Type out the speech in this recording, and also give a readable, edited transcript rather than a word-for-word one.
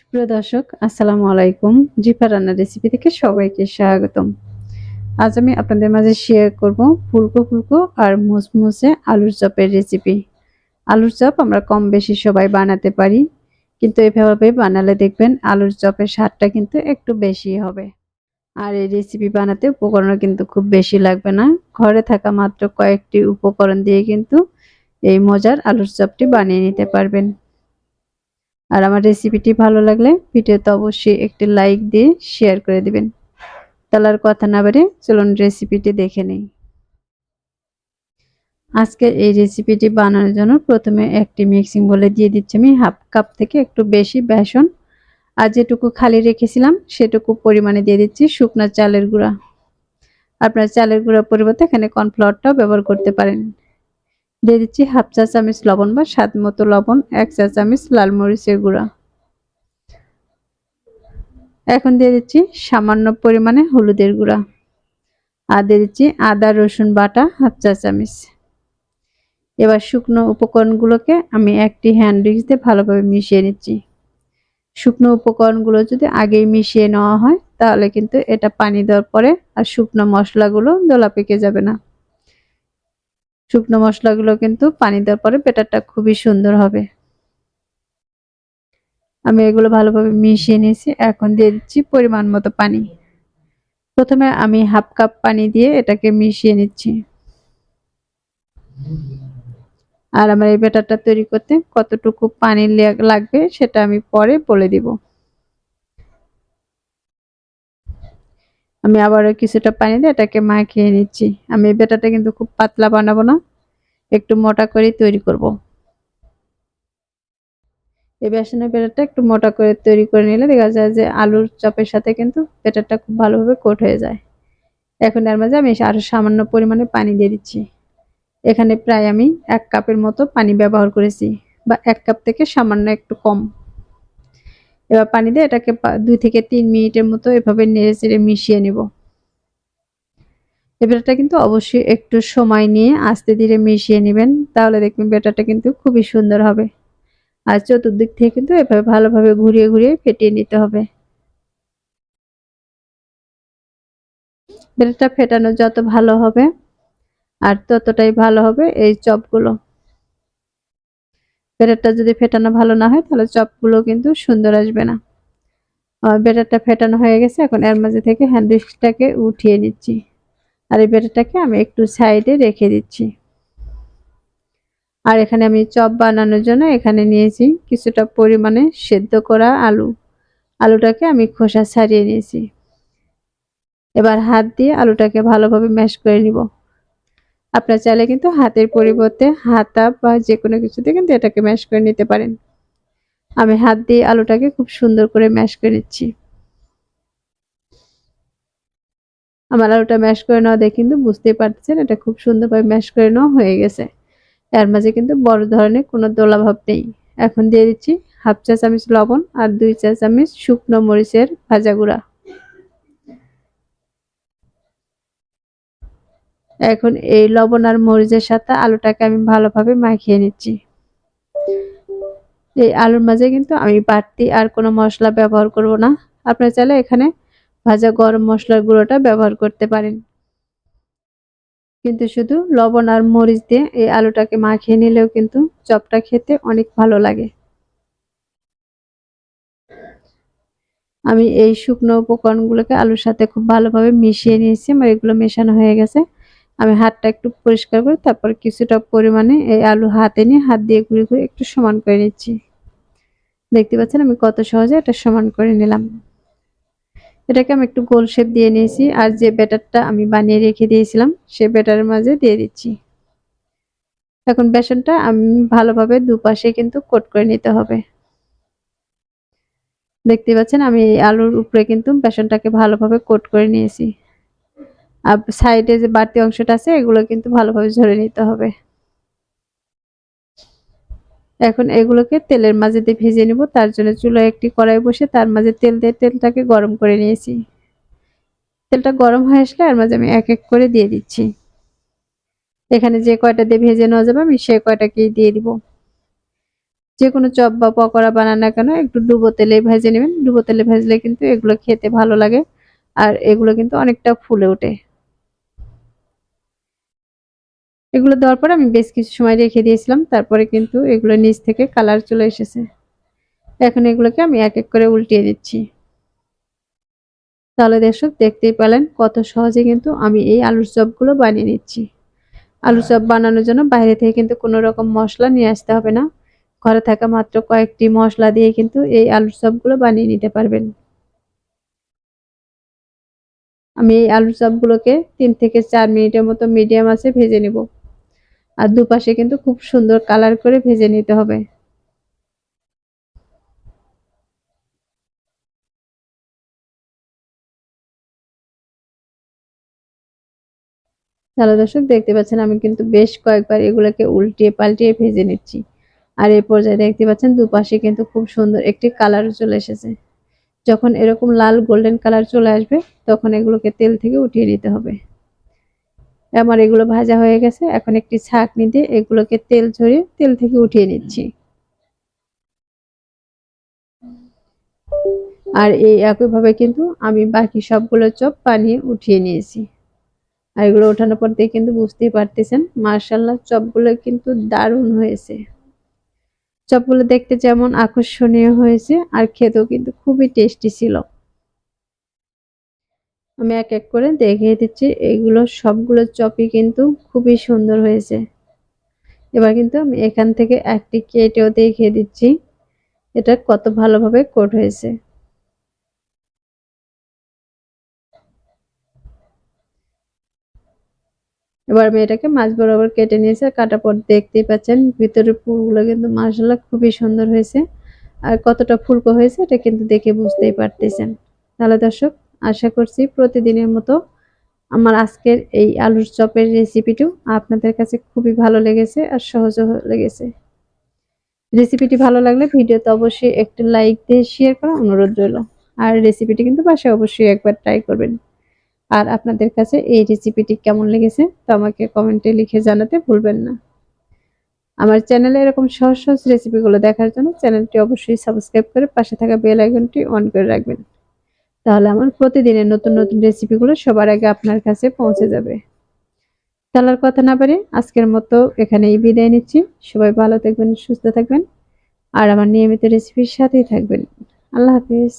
প্রিয় দর্শক, আসসালামু আলাইকুম। জিফা রান্নার রেসিপি থেকে সবাইকে স্বাগতম। আজ আমি আপনাদের মাঝে শেয়ার করব ফুলকো ফুলকো আর মুসমুসে আলুর চপের রেসিপি। আলুর চপ আমরা কম বেশি সবাই বানাতে পারি, কিন্তু এভাবে বানালে দেখবেন আলুর চপের স্বাদটা কিন্তু একটু বেশি হবে। আর এই রেসিপি বানাতে উপকরণও কিন্তু খুব বেশি লাগবে না। ঘরে থাকা মাত্র কয়েকটি উপকরণ দিয়ে কিন্তু এই মজার আলুর চপটি বানিয়ে নিতে পারবেন। আর আমার রেসিপিটি ভালো লাগলে ভিডিওতে অবশ্যই একটি লাইক দিয়ে শেয়ার করে দিবেন। তাহলে আর কথা না বাড়িয়ে চলুন রেসিপিটি দেখে নেই। আজকে এই রেসিপিটি বানানোর জন্য প্রথমে একটি মিক্সিং বোলে দিয়ে দিচ্ছি আমি হাফ কাপ থেকে একটু বেশি বেসন। আর যেটুকু খালি রেখেছিলাম সেটুকু পরিমাণে দিয়ে দিচ্ছি শুকনো চালের গুঁড়া। আপনারা চালের গুঁড়ার পরিবর্তে এখানে কর্নফ্লাওয়ারটাও ব্যবহার করতে পারেন। দিয়ে দিচ্ছি হাফ চা চামচ লবণ বা স্বাদ মতো লবণ, 1 চা চামচ লাল মরিচের গুঁড়া। এখন দিয়ে দিচ্ছি সামান্য পরিমাণে হলুদের গুঁড়া। আর দিয়ে দিচ্ছি আদা রসুন বাটা হাফ চা চামচ। এবার শুকনো উপকরণগুলোকে আমি একটি হ্যান্ড উইক্স দিয়ে ভালোভাবে মিশিয়ে নিচ্ছি। শুকনো উপকরণগুলো যদি আগেই মিশিয়ে নেওয়া হয় তাহলে কিন্তু এটা পানি দেওয়ার পরে আর শুকনো মশলাগুলো দলা পেকে যাবে না। শুকনো মশলাগুলো কিন্তু পানি দেওয়ার পরে ব্যাটারটা খুবই সুন্দর হবে। আমি এগুলো ভালোভাবে মিশিয়ে নিয়েছি। এখন দিয়ে দিচ্ছি পরিমাণ মতো পানি। প্রথমে আমি হাফ কাপ পানি দিয়ে এটাকে মিশিয়ে নিচ্ছি। আর আমার এই ব্যাটারটা তৈরি করতে কতটুকু পানি লাগবে সেটা আমি পরে বলে দিব। আমি আবারও কিছুটা পানি দিয়ে এটাকে মাখিয়ে নিচ্ছি। আমি এই ব্যাটারটা কিন্তু খুব পাতলা বানাবো না, একটু মোটা করেই তৈরি করব। এই বেসনের ব্যাটারটা একটু মোটা করে তৈরি করে নিলে দেখা যায় যে আলুর চপের সাথে কিন্তু ব্যাটারটা খুব ভালোভাবে কোট হয়ে যায়। এখন এর মাঝে আমি আরো সামান্য পরিমাণে পানি দিয়ে দিচ্ছি। এখানে প্রায় আমি 1 কাপের মতো পানি ব্যবহার করেছি, বা 1 কাপ থেকে সামান্য একটু কম। এবার পানি দিয়ে এটাকে 2 থেকে 3 মিনিটের মতো এভাবে নেড়েচেড়ে মিশিয়ে নেব। এই ব্যাটারটা কিন্তু অবশ্যই একটু সময় নিয়ে আস্তে ধীরে মিশিয়ে নেবেন, তাহলে দেখবেন ব্যাটারটা কিন্তু খুবই সুন্দর হবে। আর চতুর্দিক থেকে কিন্তু এভাবে ভালোভাবে ঘুরিয়ে ঘুরিয়ে ফেটিয়ে নিতে হবে। ব্যাটারটা ফেটানো যত ভালো হবে আর ততটাই ভালো হবে এই চপগুলো। ব্যাটারটা যদি ফেটানো ভালো না হয় তাহলে চপগুলো কিন্তু সুন্দর আসবে না। ব্যাটারটা ফেটানো হয়ে গেছে, এখন এর মাঝে থেকে হ্যান্ড উইক্সটাকে উঠিয়ে নিচ্ছি। আর এই ব্যাটারটাকে আমি একটু সাইডে রেখে দিচ্ছি। আর এখানে আমি চপ বানানোর জন্য এখানে নিয়েছি কিছুটা পরিমাণে সেদ্ধ করা আলু। আলুটাকে আমি খোসা ছাড়িয়ে নিয়েছি। এবার হাত দিয়ে আলুটাকে ভালোভাবে ম্যাশ করে নিব। আপনার চাইলে কিন্তু হাতের পরিবর্তে হাতা বা যে কোনো কিছু দিয়ে কিন্তু এটাকে ম্যাশ করে নিতে পারেন। আমি হাত দিয়ে আলুটাকে খুব সুন্দর করে ম্যাশ করে নিচ্ছি। আমার আলুটা ম্যাশ করে নেওয়া দেখে কিন্তু বুঝতেই পারছেন এটা খুব সুন্দরভাবে ম্যাশ করে নেওয়া হয়ে গেছে। এর মাঝে কিন্তু বড় ধরনের কোনো দোলাভাব নেই। এখন দিয়ে দিচ্ছি হাফ চা চামচ লবণ আর 2 চা চামচ শুকনো মরিচের ভাজা গুঁড়া। এখন এই লবণ আর মরিচের সাথে আলুটাকে আমি ভালোভাবে মাখিয়ে নিচ্ছি। এই আলুর মাঝে কিন্তু আমি বাড়তি আর কোনো মশলা ব্যবহার করব না। আপনারা চাইলে এখানে ভাজা গরম মশলার গুঁড়োটা ব্যবহার করতে পারেন। কিন্তু শুধু লবণ আর মরিচ দিয়ে এই আলুটাকে মাখিয়ে নিলেও কিন্তু চপটা খেতে অনেক ভালো লাগে। আমি এই শুকনো উপকরণগুলোকে আলুর সাথে খুব ভালোভাবে মিশিয়ে নিয়েছি। আমার এগুলো মেশানো হয়ে গেছে। আমি হাতটা একটু পরিষ্কার করে তারপর কিছুটা পরিমাণে এই আলু হাতে নিয়ে হাত দিয়ে ঘুরে ঘুরে একটু সমান করে নিচ্ছি। দেখতে পাচ্ছেন আমি কত সহজে এটা সমান করে নিলাম। এটাকে আমি একটু গোল শেপ দিয়ে নিয়েছি, আর যে ব্যাটারটা আমি বানিয়ে রেখে দিয়েছিলাম সে ব্যাটারের মাঝে দিয়ে দিচ্ছি। এখন বেসনটা আমি ভালোভাবে দুপাশে কিন্তু কোট করে নিতে হবে। দেখতে পাচ্ছেন আমি এই আলুর উপরে কিন্তু বেসনটাকে ভালোভাবে কোট করে নিয়েছি। আর সাইডে যে বাড়তি অংশটা আছে এগুলো কিন্তু ভালোভাবে ঝরে নিতে হবে। এখন এগুলোকে তেলের মাঝে দিয়ে ভেজে নিব। তার জন্য চুলায় একটি কড়াই বসে তার মাঝে তেল দিয়ে তেলটাকে গরম করে নিয়েছি। তেলটা গরম হয়ে আসলে এর মাঝে আমি এক এক করে দিয়ে দিচ্ছি। এখানে যে কয়টা দিয়ে ভেজে নেওয়া যাবে আমি সে কয়টাকেই দিয়ে দিব। যে কোনো চপ বা পকোড়া বানান না কেন একটু ডুবো তেলে ভেজে নেবেন। ডুবো তেলে ভাজলে কিন্তু এগুলো খেতে ভালো লাগে আর এগুলো কিন্তু অনেকটা ফুলে ওঠে। এগুলো দেওয়ার পরে আমি বেশ কিছু সময় রেখে দিয়েছিলাম, তারপরে কিন্তু এগুলো নিচ থেকে কালার চলে এসেছে। এখন এগুলোকে আমি এক এক করে উল্টিয়ে দিচ্ছি। তাহলে দর্শক দেখতেই পেলেন কত সহজে কিন্তু আমি এই আলুর চপগুলো বানিয়ে নিচ্ছি। আলুর চপ বানানোর জন্য বাইরে থেকে কিন্তু কোনো রকম মশলা নিয়ে আসতে হবে না। ঘরে থাকা মাত্র কয়েকটি মশলা দিয়ে কিন্তু এই আলুর চপগুলো বানিয়ে নিতে পারবেন। আমি এই আলুর চপগুলোকে ৩ থেকে ৪ মিনিটের মতো মিডিয়াম আঁচে ভেজে নেব। আর দুপাশে কিন্তু খুব সুন্দর কালার করে ভেজে নিতে হবে। তাহলে দর্শক দেখতে পাচ্ছেন আমি কিন্তু বেশ কয়েকবার এগুলোকে উল্টিয়ে পাল্টিয়ে ভেজে নিচ্ছি। আর এই পর্যায়ে দেখতে পাচ্ছেন দুপাশে কিন্তু খুব সুন্দর একটি কালার চলে এসেছে। যখন এরকম লাল গোল্ডেন কালার চলে আসবে তখন এগুলোকে তেল থেকে উঠিয়ে নিতে হবে। আমার এগুলো ভাজা হয়ে গেছে, এখন একটি ছাঁকনি দিয়ে এগুলোকে তেল ঝরিয়ে তেল থেকে উঠিয়ে নিচ্ছি। আর এই একইভাবে কিন্তু আমি বাকি সবগুলো চপ বানিয়ে উঠিয়ে নিয়েছি। আর এগুলো ওঠানোর পর দিয়ে কিন্তু বুঝতেই পারতেছেন মাশাআল্লাহ চপগুলো কিন্তু দারুণ হয়েছে। চপগুলো দেখতে যেমন আকর্ষণীয় হয়েছে আর খেতেও কিন্তু খুবই টেস্টি ছিল। আমি এক এক করে দেখিয়ে দিচ্ছি, এগুলো সবগুলো চপই কিন্তু খুবই সুন্দর হয়েছে। এবার কিন্তু আমি এখান থেকে একটি কেটেও দেখিয়ে দিচ্ছি এটা কত ভালোভাবে কোট হয়েছে। এবার আমি এটাকে মাছ বরাবর কেটে নিয়েছি, আর কাটার পর দেখতেই পাচ্ছেন ভিতরের পুরগুলো কিন্তু মাশাআল্লাহ খুবই সুন্দর হয়েছে। আর কতটা ফুলকো হয়েছে এটা কিন্তু দেখে বুঝতেই পারতেছেন। তাহলে দর্শক আশা করছি প্রতিদিনের মতো আমার আজকের এই আলুর চপের রেসিপিটি আপনাদের কাছে খুবই ভালো লেগেছে আর সহজও লেগেছে। রেসিপিটি ভালো লাগলে ভিডিওতে অবশ্যই একটি লাইক দিয়ে শেয়ার করার অনুরোধ রইল। আর রেসিপিটি কিন্তু বাসায় অবশ্যই একবার ট্রাই করবেন। আর আপনাদের কাছে এই রেসিপিটি কেমন লেগেছে তা আমাকে কমেন্টে লিখে জানাতে ভুলবেন না। আমার চ্যানেলে এরকম সহজ সহজ রেসিপিগুলো দেখার জন্য চ্যানেলটি অবশ্যই সাবস্ক্রাইব করে পাশে থাকা বেল আইকনটি অন করে রাখবেন। তাহলে আমার প্রতিদিনের নতুন নতুন রেসিপিগুলো সবার আগে আপনার কাছে পৌঁছে যাবে। তাহলে আর কথা না বাড়িয়ে আজকের মতো এখানেই বিদায় নিচ্ছি। সবাই ভালো থাকবেন, সুস্থ থাকবেন আর আমার নিয়মিত রেসিপির সাথেই থাকবেন। আল্লাহ হাফেজ।